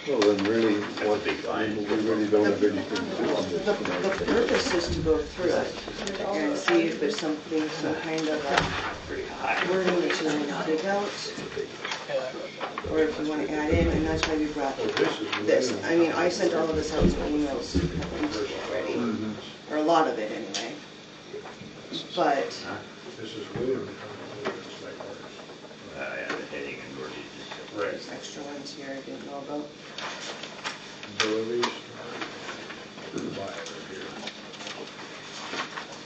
Well, then really, That's a big line. we really don't have anything to do on this The tonight. purpose is to go through it and see if there's something, some kind of wording that you want to take out, or if you want to add in, and that's why we brought this. I mean, I sent all of this out to emails already, or a lot of it anyway. But This is William. Yeah, the heading and wordage is Right. there's extra ones here I didn't know about.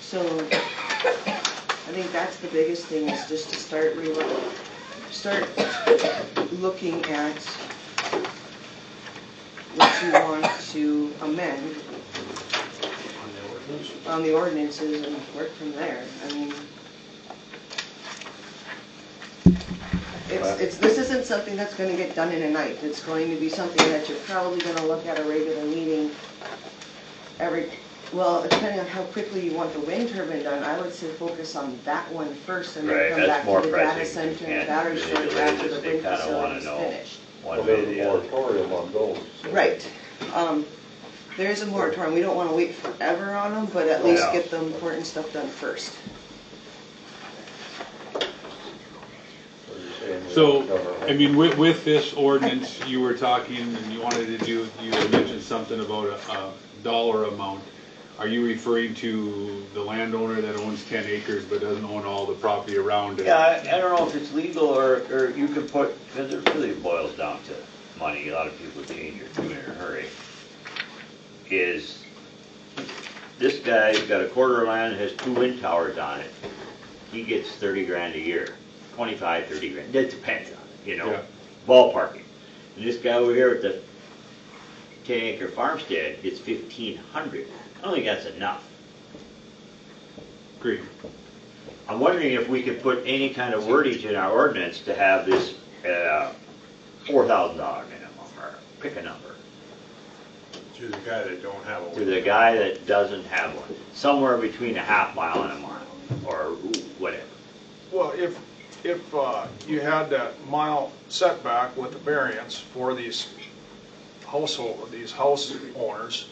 So I think that's the biggest thing, is just to start looking at what you want to amend on the ordinances and work from there. I mean, this isn't something that's going to get done in a night. It's going to be something that you're probably going to look at a regular meeting well, depending on how quickly you want the wind turbine done, I would say focus on that one first and then come back to the data center and battery storage after the wind facility is finished. Well, there's a moratorium on those. So. Right. There is a moratorium. We don't want to wait forever on them, but at least get the important stuff done first. So, I mean, with this ordinance, you were talking and you wanted to do, you had mentioned something about a dollar amount. Are you referring to the landowner that owns 10 acres but doesn't own all the property around it? Yeah, I don't know if it's legal or you could put, because it really boils down to money. A lot of people change their tune in a hurry. Is this guy's got a quarter of land, has 2 wind towers on it. He gets 30 grand a year, 25, 30 grand. It depends on it, you know, Yeah. ballparking. And this guy over here at the 10-acre farmstead gets 1,500. I don't think that's enough. Agreed. I'm wondering if we could put any kind of wordage in our ordinance to have this $4,000 minimum, or pick a number. To the guy that don't have a. To the guy that doesn't have one. Somewhere between a half mile and a mile, or whatever. Well, if you had that mile setback with the variance for these house owners,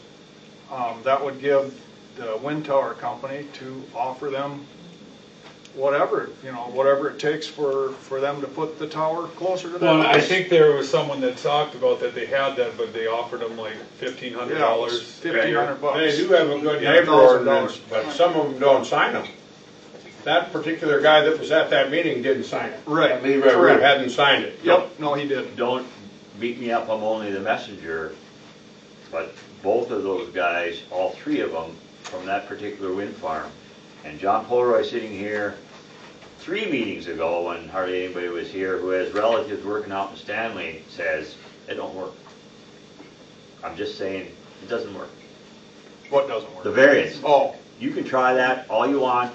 that would give the wind tower company to offer them whatever, whatever it takes for them to put the tower closer to their Well, house. I think there was someone that talked about that they had that, but they offered them like $1,500. $1,500. They do have a good neighbor ordinance, but some of them don't sign them. That particular guy that was at that meeting didn't sign it. Right. Lee River hadn't signed it. Yep, no, he didn't. Don't beat me up, I'm only the messenger, but both of those guys, all 3 of them, from that particular wind farm, and John Polroy sitting here 3 meetings ago when hardly anybody was here, who has relatives working out in Stanley, says it don't work. I'm just saying, it doesn't work. What doesn't work? The variance. Oh. You can try that all you want,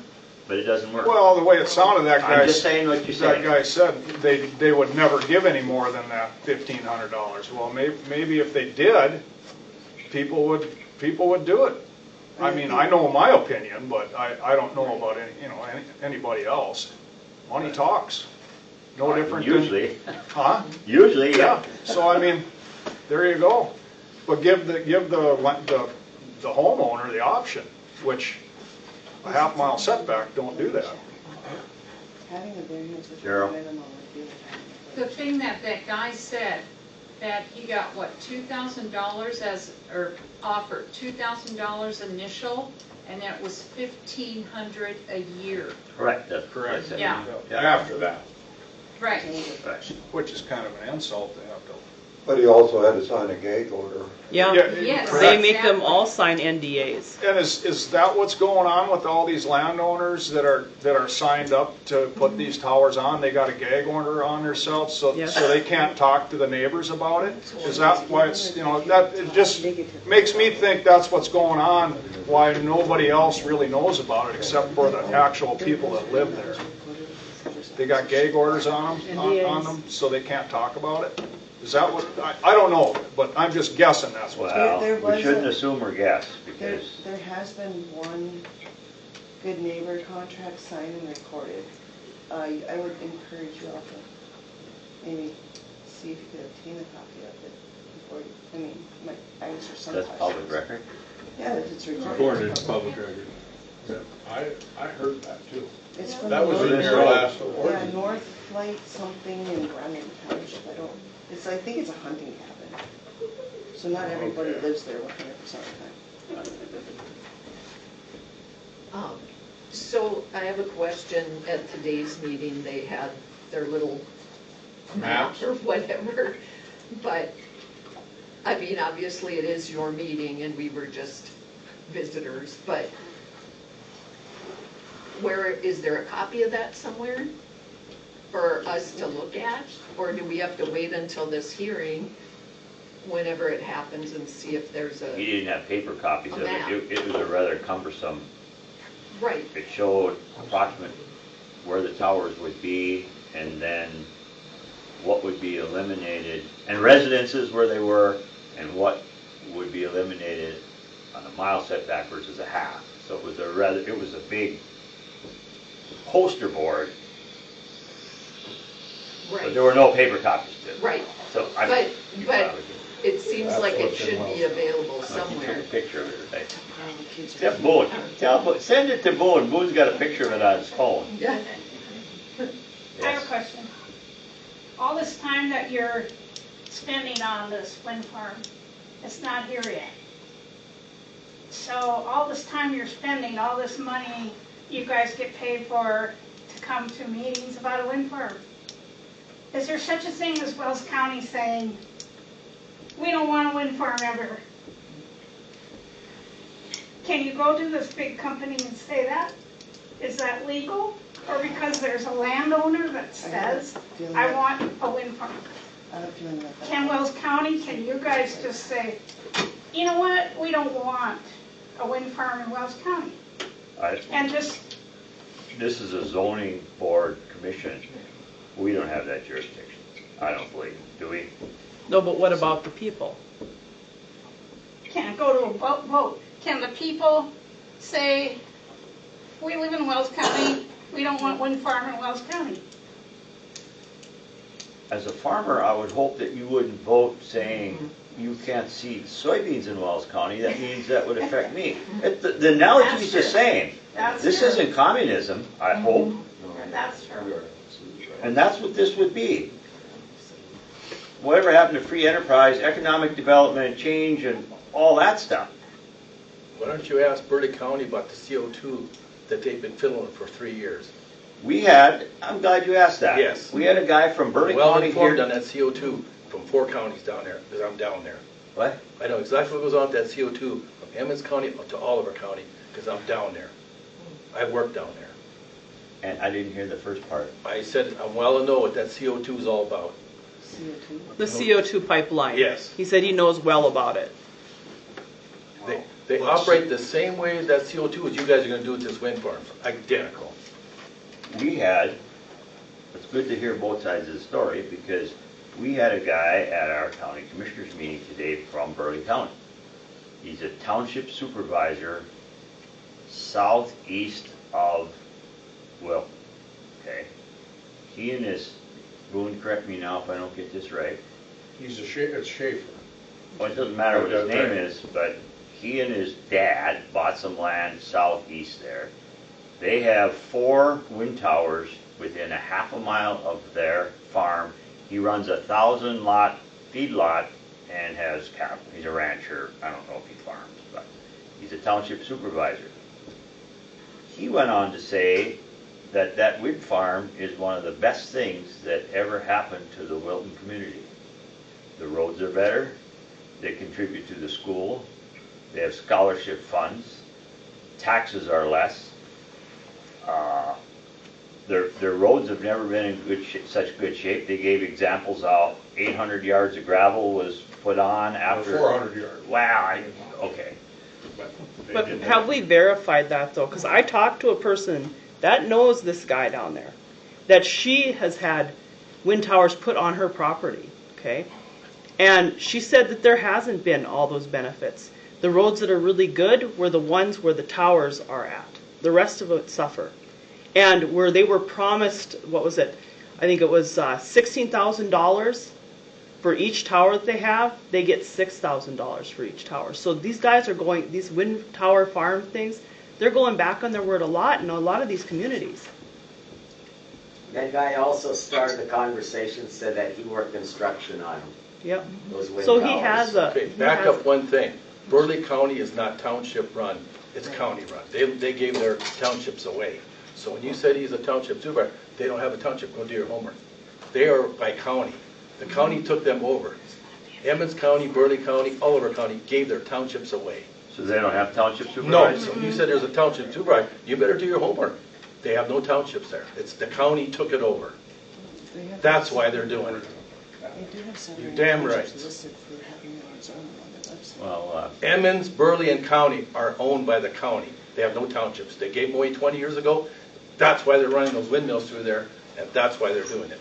but it doesn't work. Well, the way it sounded, that guy. I'm just saying what you said. That guy said they would never give any more than that $1,500. Well, maybe if they did, people would do it. I mean, I know my opinion, but I don't know about anybody else. Money talks. No different. Usually. Huh? Usually, yeah. So I mean, there you go. But give the homeowner the option, which a half-mile setback don't do that. Having a variance with Cheryl. a minimum would be The thing that guy said, that he got, what, $2,000 or offered $2,000 initial, and that was $1,500 a year. Correct, that's correct. Yeah. After that. Right. Which is kind of an insult to have to. But he also had to sign a gag order. Yeah, Yes, they make them exactly. all sign NDAs. And is that what's going on with all these landowners that are signed up to put these towers on? They got a gag order on themselves, so they can't talk to the neighbors about it? Is that why it's, that it just makes me think that's what's going on, why nobody else really knows about it except for the actual people that live there. They got gag orders on them, so they can't talk about it? Is that what, I don't know, but I'm just guessing that's what's going on. Well, we shouldn't assume or guess, because There has been one good neighbor contract signed and recorded. I would encourage you all to maybe see if you could obtain a copy of it. or, I mean, I answer some questions. That's public record. Yeah, it's recorded. Recorded, public record. I heard that too. It's from That was North in your Flight. last Yeah, award. North Flight something in Brennan Township, I think it's a hunting cabin. So not everybody Okay. lives there 100% of the time. So I have a question. At today's meeting, they had their little map Maps. or whatever. But, I mean, obviously it is your meeting and we were just visitors, but is there a copy of that somewhere for us to look at? Or do we have to wait until this hearing, whenever it happens, and see if there's He a, didn't have paper copies of map. it. It was a rather cumbersome. right, It showed approximate where the towers would be and then what would be eliminated, and residences where they were, and what would be eliminated on a mile setback versus a half. So it was a big poster board, but right, there were no paper copies to it. right. So I. But- you but- probably did. It seems That's like it what's in should be available Like, you somewhere. took a picture of it, right? All the kids are- Except Boone. Send it to Boone. Boone's got a picture of it on his phone. Yeah. I have Yes. a question. All this time that you're spending on this wind farm, it's not here yet. So all this time you're spending, all this money you guys get paid for to come to meetings about a wind farm. Is there such a thing as Wells County saying, we don't want a wind farm ever? Can you go to this big company and say that? Is that legal? Or because there's a landowner that says, I want a wind farm? I have a feeling that that- Can Wells County, can you guys just say, you know what, we don't want a wind farm in Wells County? And just, This is a zoning board commission. We don't have that jurisdiction. I don't believe. Do we? No, but what about the people? can it go to a vote? Can the people say, we live in Wells County, we don't want wind farm in Wells County? As a farmer, I would hope that you wouldn't vote saying you can't seed soybeans in Wells County. That means that would affect me. The analogy is the same. That's This true. isn't communism, I hope, That's true. and that's what this would be. Whatever happened to free enterprise, economic development, change, and all that stuff? Why don't you ask Burley County about the CO2 that they've been filling for 3 years? I'm glad you asked that. Yes. We had a guy from Burley Well County informed here. on that CO2 from 4 counties down there, because I'm down there. What? I know exactly what goes on with that CO2 from Emmons County to Oliver County, because I'm down there. I work down there. And I didn't hear the first part. I said, I'm well to know what that CO2 is all about. CO2. The CO2 pipeline. Yes. He said he knows well about it. They operate the same way that CO2 as you guys are going to do with this wind farm. Identical. It's good to hear both sides of the story, because we had a guy at our county commissioners meeting today from Burley County. He's a township supervisor southeast of Wilton, okay? He and his, Boone, correct me now if I don't get this right. It's Schaefer. Well, it doesn't matter what his That's name right. is, but he and his dad bought some land southeast there. They have 4 wind towers within a half a mile of their farm. He runs a 1,000-lot feedlot and has cattle. He's a rancher. I don't know if he farms, but he's a township supervisor. He went on to say that that wind farm is one of the best things that ever happened to the Wilton community. The roads are better. They contribute to the school. They have scholarship funds. Taxes are less. Their roads have never been in such good shape. They gave examples how 800 yards of gravel was put on after. 400 yards. Wow, okay. But have we verified that though? Because I talked to a person that knows this guy down there, that she has had wind towers put on her property, okay? And she said that there hasn't been all those benefits. The roads that are really good were the ones where the towers are at. The rest of it suffer. And where they were promised, what was it? I think it was $16,000 For each tower that they have, they get $6,000 for each tower. So these guys are going, these wind tower farm things, they're going back on their word a lot in a lot of these communities. That guy also started the conversation, said that he worked construction on them. Yep. Those wind So towers. he has a. Okay, he back has- up one thing. Burley County is not township run, it's county run. They gave their townships away. So when you said he's a township supervisor, they don't have a township, go do your homework. They are by county. The county took them over. Emmons County, Burley County, Oliver County gave their townships away. So they don't have township No, supervisors? so when you said there's a township supervisor, you better do your homework. They have no townships there. It's the county took it over. That's why they're doing it. They do have several You're damn townships right. listed for having their own zoning on their website. Well, Emmons, Burley, and County are owned by the county. They have no townships. They gave them away 20 years ago. That's why they're running those windmills through there, and that's why they're doing it.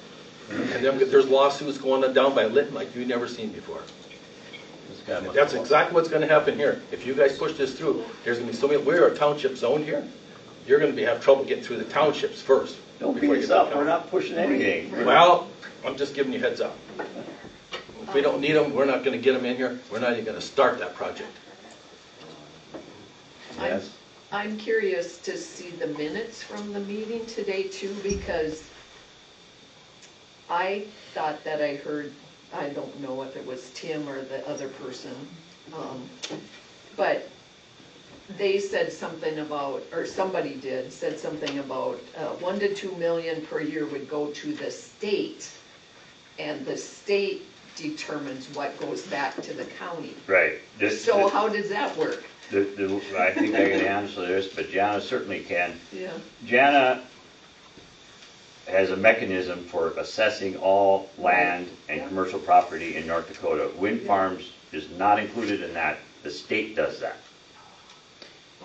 And then there's lawsuits going on down by Lytton like you've never seen before. this guy must That's have- exactly what's gonna happen here. If you guys push this through, there's gonna be so many, we're a township zone here. You're gonna have trouble getting through the townships first. Don't beat before you us get to up, the we're county. not pushing anything. Well, I'm just giving you heads up. If we don't need them, we're not gonna get them in here. We're not even gonna start that project. Yes. I'm curious to see the minutes from the meeting today too, because I thought that I heard, I don't know if it was Tim or the other person, but they said something about, or somebody did, said something about 1 to 2 million per year would go to the state, and the state determines what goes back to the county. Right. So how does that work? I think I can answer this, but Jana certainly can. Yeah. Jana has a mechanism for assessing all land and commercial property in North Dakota. Wind farms is not included in that. The state does that.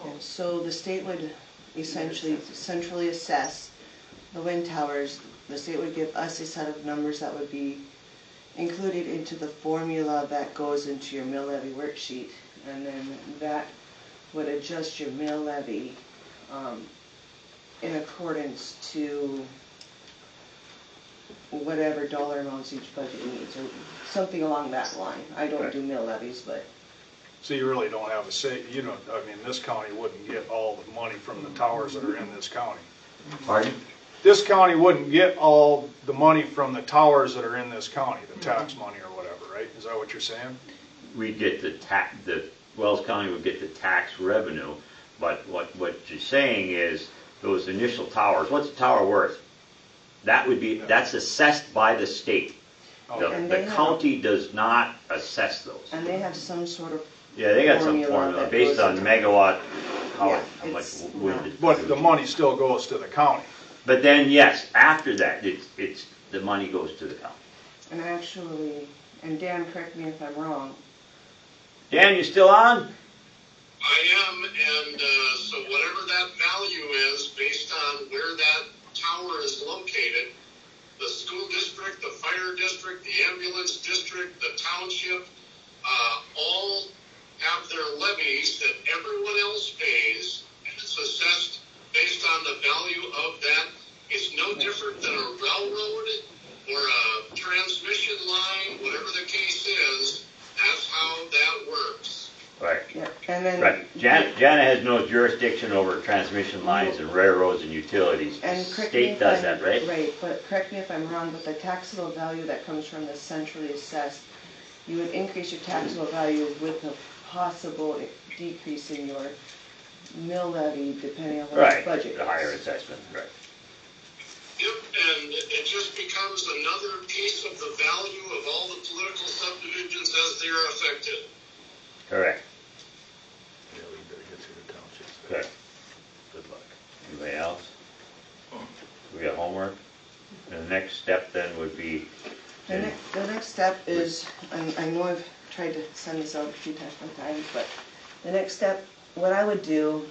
Yeah, so the state would essentially centrally assess the wind towers. The state would give us a set of numbers that would be included into the formula that goes into your mill levy worksheet. And then that would adjust your mill levy in accordance to whatever dollar amounts each budget needs, or something along that line. I don't do mill levies, but So you really don't have a say, you know, I mean, this county wouldn't get all the money from the towers that are in this county. Pardon? This county wouldn't get all the money from the towers that are in this county, the tax money or whatever, right? Is that what you're saying? We get the Wells County would get the tax revenue, but what you're saying is those initial towers, what's a tower worth? That would be, that's assessed by the state. And The they have- county does not assess those. and they have some sort of Yeah, they got some formula formula that based goes on into- megawatt, how Yeah, much it's wind. not- it But the produces. money still goes to the county. But then, yes, after that, it's, the money goes to the county. And actually, and Dan, correct me if I'm wrong, Dan, you still on? I am, and so whatever that value is, based on where that tower is located, the school district, the fire district, the ambulance district, the township, all have their levies that everyone else pays, and it's assessed based on the value of that. It's no different than a railroad or a transmission line, whatever the case is. That's how that works. Right. yeah, and then. Right. Jana has no jurisdiction over transmission lines and railroads and utilities. The And correct me state if does I'm- that, right? Right, but correct me if I'm wrong, but the taxable value that comes from the centrally assessed, you would increase your taxable value with a possible decrease in your mill levy depending on what Right, your budget is. the higher assessment, right. Yep, and it just becomes another piece of the value of all the political subdivisions as they are affected. Correct. Yeah, we better get through the townships. Good. Good luck. Anybody else? We got homework? And the next step then would be, The next step is, I know I've tried to send this out a few different times, but the next step, what I would do,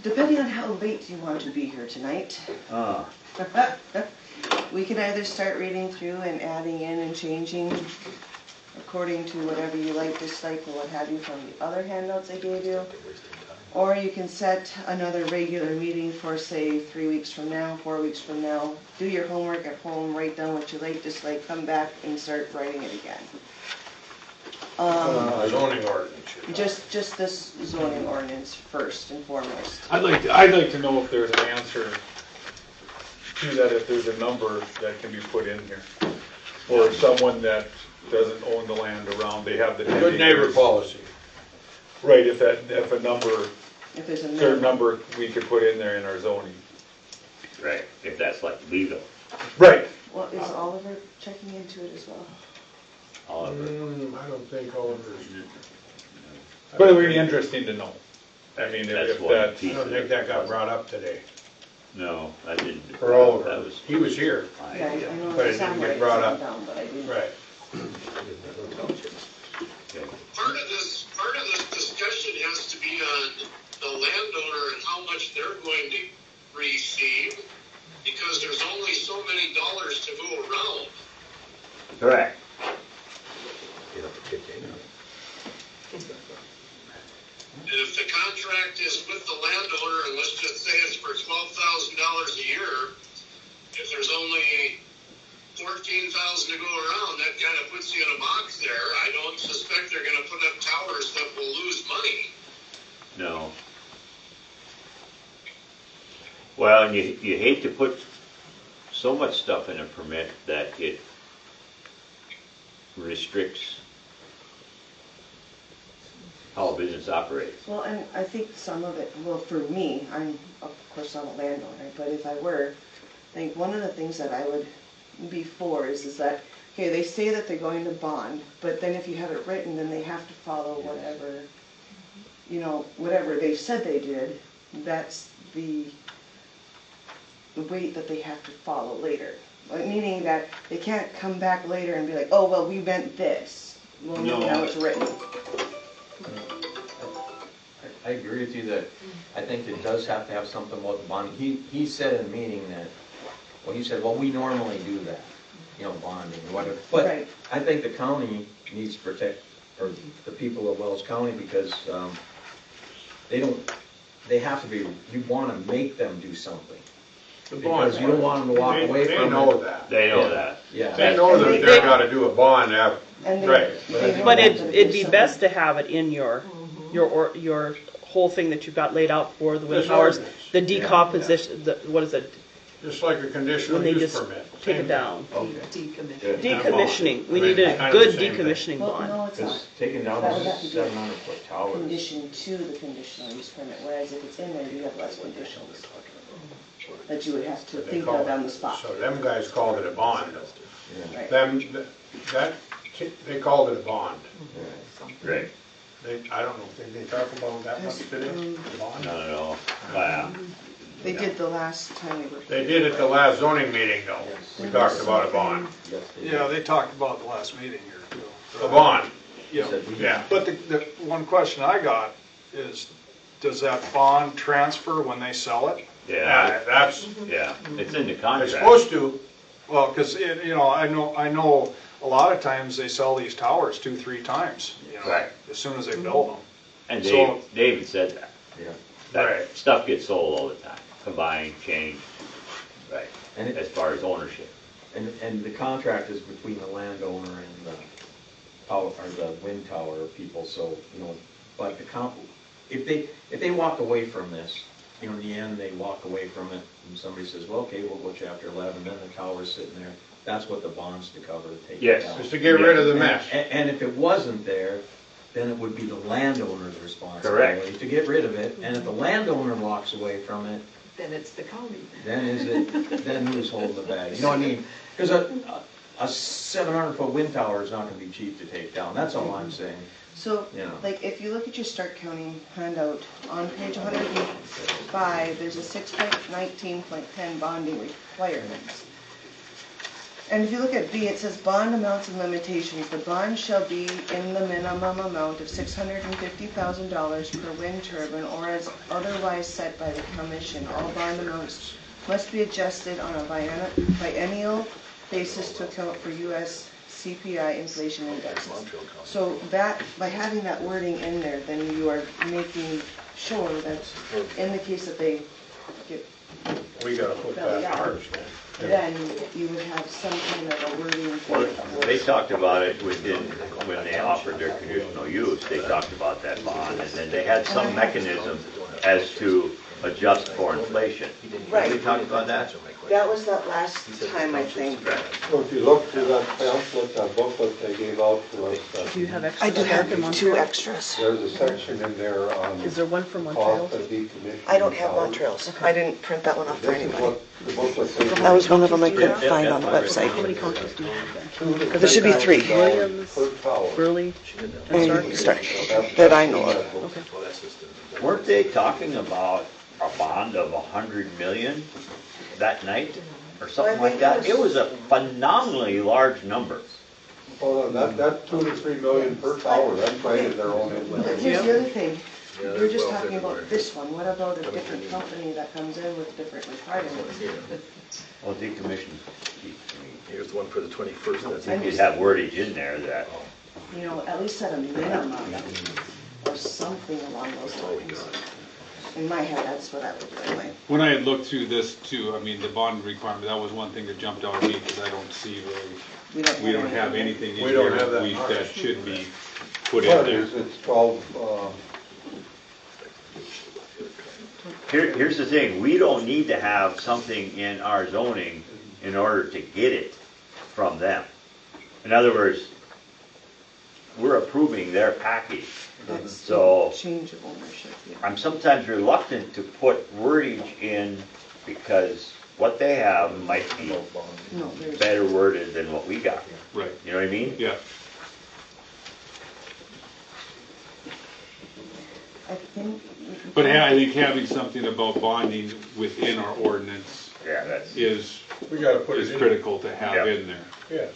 depending on how late you want to be here tonight, we can either start reading through and adding in and changing according to whatever you like, dislike, or what have you from the other handouts I gave you. Or you can set another regular meeting for, say, 3 weeks from now, 4 weeks from now. Do your homework at home, write down what you like, just like come back and start writing it again. Zoning ordinance. you're Just this zoning ordinance first and foremost. I'd like to know if there's an answer to that, if there's a number that can be put in here. Or someone that doesn't own the land around, they have the 10 talking. Good neighbor acres. policy. Right, if a number, If there's a certain number. number we could put in there in our zoning. Right, if that's like legal. Right. Well, is Oliver checking into it as well? Oliver. I don't think Oliver's. But it would be interesting to know. I mean, That's if one that's, I don't think that got brought up today. No, I didn't. For Oliver. That was He was here. my Yeah, I idea. know But it it's didn't somewhere, get it's brought written up. down, but I didn't. Right. Okay. Part of this discussion has to be on the landowner and how much they're going to receive, because there's only so many dollars to go around. Correct. And if the contract is with the landowner, and let's just say it's for $12,000 a year, if there's only 14,000 to go around, that kind of puts you in a box there. I don't suspect they're going to put up towers that will lose money. No. Well, and you hate to put so much stuff in a permit that it restricts how a business operates. Well, and I think some of it, well, for me, of course, I'm a landowner, but if I were, I think one of the things that I would be for is that, okay, they say that they're going to bond, but then if you have it written, then they have to follow whatever, whatever they said they did, that's the weight that they have to follow later. Meaning that they can't come back later and be like, oh, well, we meant this. Well, no, now it's written. I agree with you that I think it does have to have something about the bonding. He said in a meeting that, he said, we normally do that, bonding or whatever. But Right. I think the county needs to protect, or the people of Wells County, because they have to be, you want to make them do something. Because you don't want them to walk away from it. They know that. They know that. Yeah. They know that they've got to do a bond after. Right. But it'd be best to have it in your whole thing that you've got laid out for the wind This towers, ordinance. the decomposition, what is it, Just like a conditional when they use just permit. take Same it down. Decommission. Decommissioning, we Right. need a Kind of good the same thing. decommissioning Well, bond. no, it's not. Because taking down That would those have to be a 700-foot towers. Condition to the conditional use permit, whereas if it's in there, you have less conditions that you would have to They think call of it- on the spot. So them guys called it a bond. Right. They called it a bond. Right. I don't know, did they talk about that much today? Bond? Not at all. Wow. They did the last time we were. They did at the last zoning meeting though. We talked about a bond. Yeah, they talked about the last meeting here too. A bond, Yeah, yeah. but the one question I got is, does that bond transfer when they sell it? Yeah, That's, yeah, it's in the it's contract. supposed to. Well, because, I know a lot of times they sell these towers 2-3 times, Right. as soon as they build them. And So- David said that. Yeah. That Right. stuff gets sold all the time, combined, changed, right, And as far as ownership. And the contract is between the landowner and the power, or the wind tower people, so, but if they walk away from this, in the end, they walk away from it, and somebody says, well, okay, we'll go chapter 11, then the tower's sitting there, that's what the bond's to cover, to take it Yes. down. Just to get rid of the mess. And if it wasn't there, then it would be the landowner's responsibility Correct. to get rid of it, and if the landowner walks away from it, Then it's the county. then who's holding the bag? You know what I mean? Because a 700-foot wind tower is not gonna be cheap to take down, that's all I'm saying. So, Yeah. like, if you look at your Stark County handout, on page 105, there's a 6.19.10 bonding requirements. And if you look at B, it says bond amounts and limitations. The bond shall be in the minimum amount of $650,000 per wind turbine or as otherwise set by the commission. All bond amounts must be adjusted on a biennial basis to account for U.S. CPI inflation indexes. So that, by having that wording in there, then you are making show them that in the case that they get, We gotta put that in ours then. then you would have some kind of a wording. Well, they talked about it within, when they offered their conditional use, they talked about that bond, and then they had some mechanism as to adjust for inflation. Right. We talked about that? That was that last time, I think. So if you look through that pamphlet, that booklet they gave out to us, Do you have extra? I do have 2 extras. there's a section in there on Is there one for Montreal? cost of decommissioning. I don't have towers. Montreals. I didn't print that one off for This is anybody. what the booklet they That was one of them I couldn't Yeah, find yeah, on the yeah. website. How many counties do you have then? There should be 3. Williams, per tower. Burley, and And Stark? Stark, that I know of. Okay. Weren't they talking about a bond of 100 million that night, or something like that? It was a phenomenally large number. Well, that 2 to 3 million per tower, that's right in their own But inventory. here's the other thing. You're just talking about this one. What about a different company that comes in with different requirements? Well, decommission, Here's one for the 21st. I That's think you'd have wordage in there that, You know, at least at a minimum or something along those lines. In my head, that's what I would do anyway. When I had looked through this too, I mean, the bond requirement, that was one thing that jumped out at me, because I don't see really, we don't have anything in We here don't have that that in ours. that should be put in Well, there. it's 12, here's the thing, we don't need to have something in our zoning in order to get it from them. In other words, we're approving their package. That's So- change of ownership, yeah. I'm sometimes reluctant to put wordage in because what they have might be No, there's, better worded than what we got. Right, You know what I mean? yeah. I think. But I think having something about bonding within our ordinance Yeah, that's, is We gotta put it in. critical to have Yeah. in there. Yes.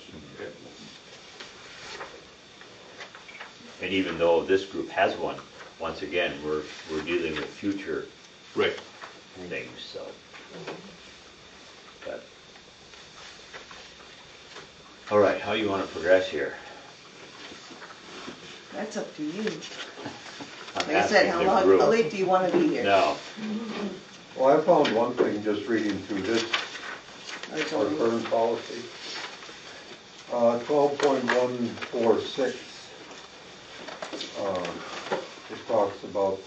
and even though this group has one, once again, we're dealing with future Right. things, so. But- All right, how you want to progress here? That's up to you. I'm Like I said, asking how the group. late do you want to be here? No, well, I found one thing just reading through this, Or it's our only- current policy. 12.146, it talks about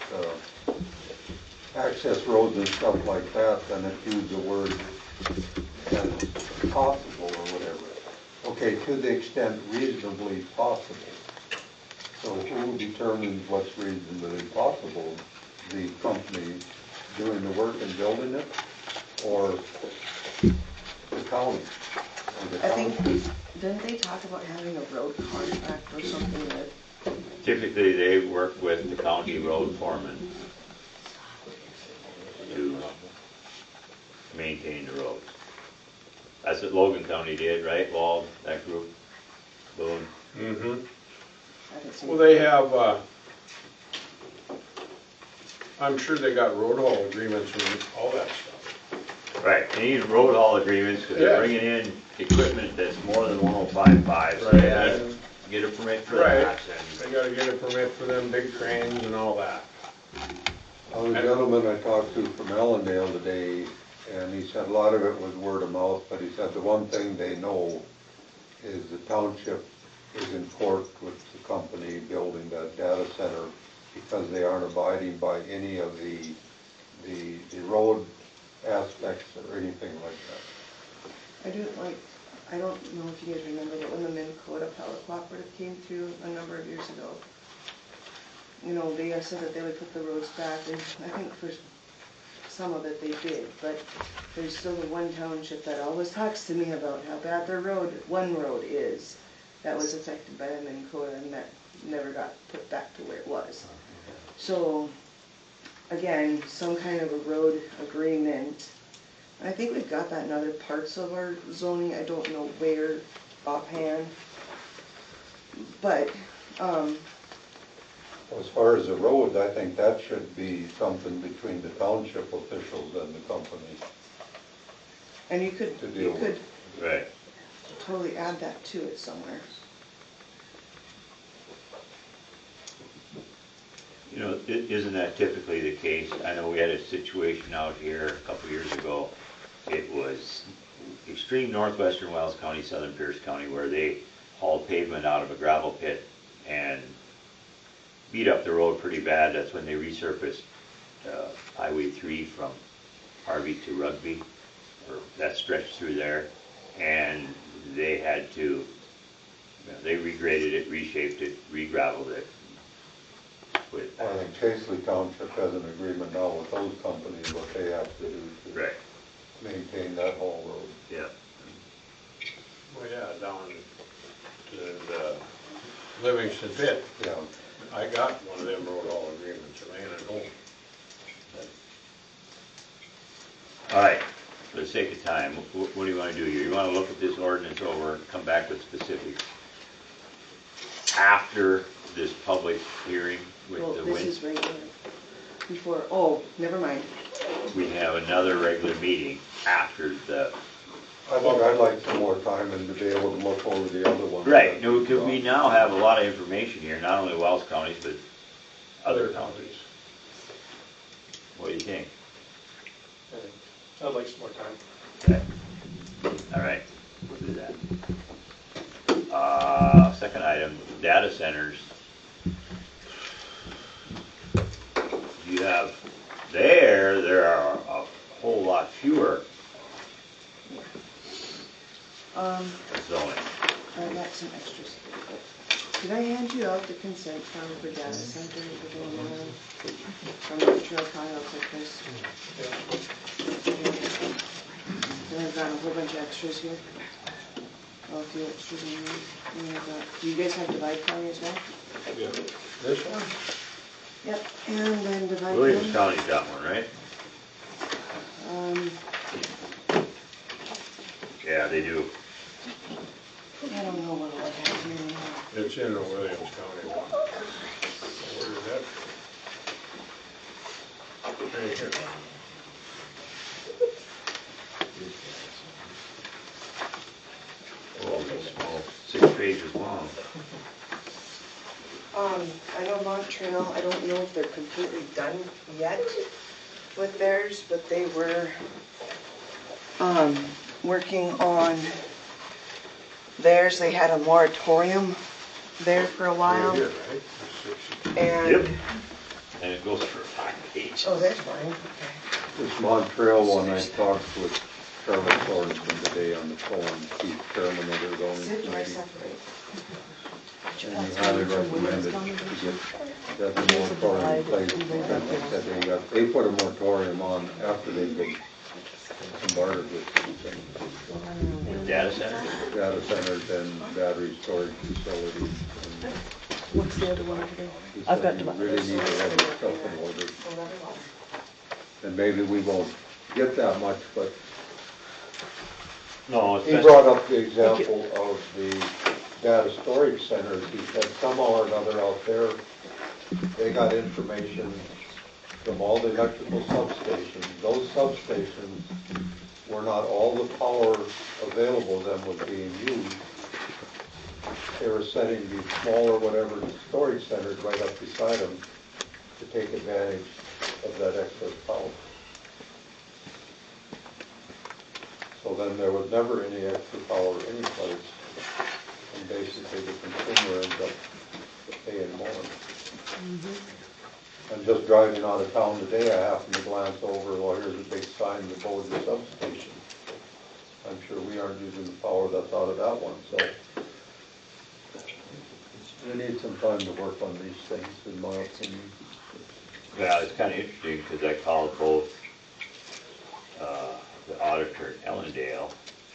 access roads and stuff like that, and it used the word as possible or whatever. Okay, to the extent reasonably possible. So who determines what's reasonably possible? The company doing the work and building it, or the county? Or the I think, county? didn't they talk about having a road contract or something that, typically they work with the county road foreman to maintain the roads. That's what Logan County did, right, Wald, that group, Boone? Mm-hmm. I haven't seen. Well, they have, I'm sure they got road haul agreements and all that stuff. Right, they need road haul agreements because Yeah. they're bringing in equipment that's more than 105.5, so Right. they gotta get a permit for Right. that. They gotta get a permit for them big cranes and all that. A gentleman I talked to from Ellendale today, and he said a lot of it was word of mouth, but he said the one thing they know is the township is in court with the company building that data center because they aren't abiding by any of the road aspects or anything like that. I do like, I don't know if you guys remember, but when the Minn Kota Pellet Cooperative came through a number of years ago, you know, they said that they would put the roads back, and I think for some of it they did, but there's still the one township that always talks to me about how bad their one road is, that was affected by the Minn Kota, and that never got put back to where it was. So, again, some kind of a road agreement. I think we've got that in other parts of our zoning, I don't know where offhand. But, As far as the roads, I think that should be something between the township officials and the company. and you could Right. totally add that to it somewhere. You know, isn't that typically the case? I know we had a situation out here a couple years ago. It was extreme northwestern Wells County, southern Pierce County, where they hauled pavement out of a gravel pit and beat up the road pretty bad. That's when they resurfaced Highway 3 from Harvey to Rugby, or that stretch through there. And they had to, you know, they regraded it, reshaped it, re-gravelled it. With, I think Chaseley Township has an agreement now with those companies, what they have to do to right. maintain that whole road. Yeah. Well, yeah, down to the Livingston Pit. Yeah. I got one of them road haul agreements, a man at home. All right, for the sake of time, what do you want to do here? You want to look at this ordinance over and come back with specifics after this public hearing with Well, the this wind? is right here. Before, oh, never mind. We have another regular meeting after the, I think I'd like some more time and to be able to look over the other ones. right, no, because we now have a lot of information here, not only Wells counties, but other counties. What do you think? I'd like some more time. Okay. All right, we'll do that. Second item, data centers. You have there are a whole lot fewer zoning. I got some extras. Did I hand you out the consent form for data center for going on? From the trail county, looks like this. Then I've got a whole bunch of extras here. Oh, a few extras in here. Do you guys have Divide County as well? Yeah. This one? Yep, and then Divide Williams County. County's got one, right? Yeah, they do. I don't know what I have here now. It's in the Williams County one. Where is that? Right here. Oh, it's small, 6 pages long. I know Montreal, I don't know if they're completely done yet with theirs, but they were, working on theirs. They had a moratorium there for a while. Right here, right? And, Yep. And it goes for 5 pages. oh, that's fine, okay. This Montreal one, I talked with Charlie Sorensen today on the phone, he's chairman of their zoning Sit or committee. separate? And he highly recommended to get that moratorium in place. And they said they put a moratorium on after they've been bombarded with these things. With data centers? Data centers and battery storage facilities. And What's the other one over there? he I've said got you really need to have your stuff in order. And maybe we won't get that much, but No, it's he best. brought up the example of the data storage centers. He said somehow or another out there, they got information from all the electrical substations. Those substations were not all the power available to them was being used. They were setting these smaller whatever storage centers right up beside them to take advantage of that excess power. So then there was never any extra power anyplace, and basically the consumer ends up paying more. I'm just driving out of town today, I happened to glance over, well, here's a big sign, the Bowden substation. I'm sure we aren't using the power that's out of that one, so we need some time to work on these things, in my opinion. Yeah, it's kind of interesting because I called both the auditor in Ellendale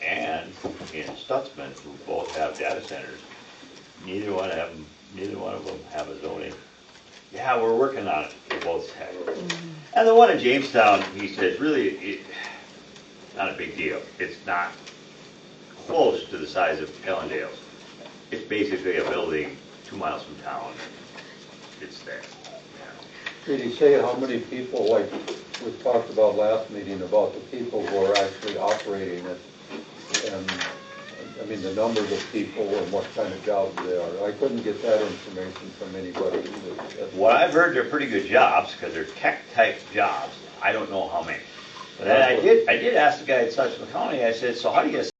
and in Stutzman, who both have data centers. Neither one of them have a zoning. Yeah, we're working on it, they both said. And the one in Jamestown, he says, really, not a big deal. It's not close to the size of Ellendale's. It's basically a building 2 miles from town. It's there. Did he say how many people, like we talked about last meeting, about the people who are actually operating it? And, I mean, the numbers of people and what kind of jobs they are. I couldn't get that information from anybody either. What I've heard, they're pretty good jobs, because they're tech-type jobs. I don't know how many. But then I did ask the guy at Susquehanna County, I said, so how do you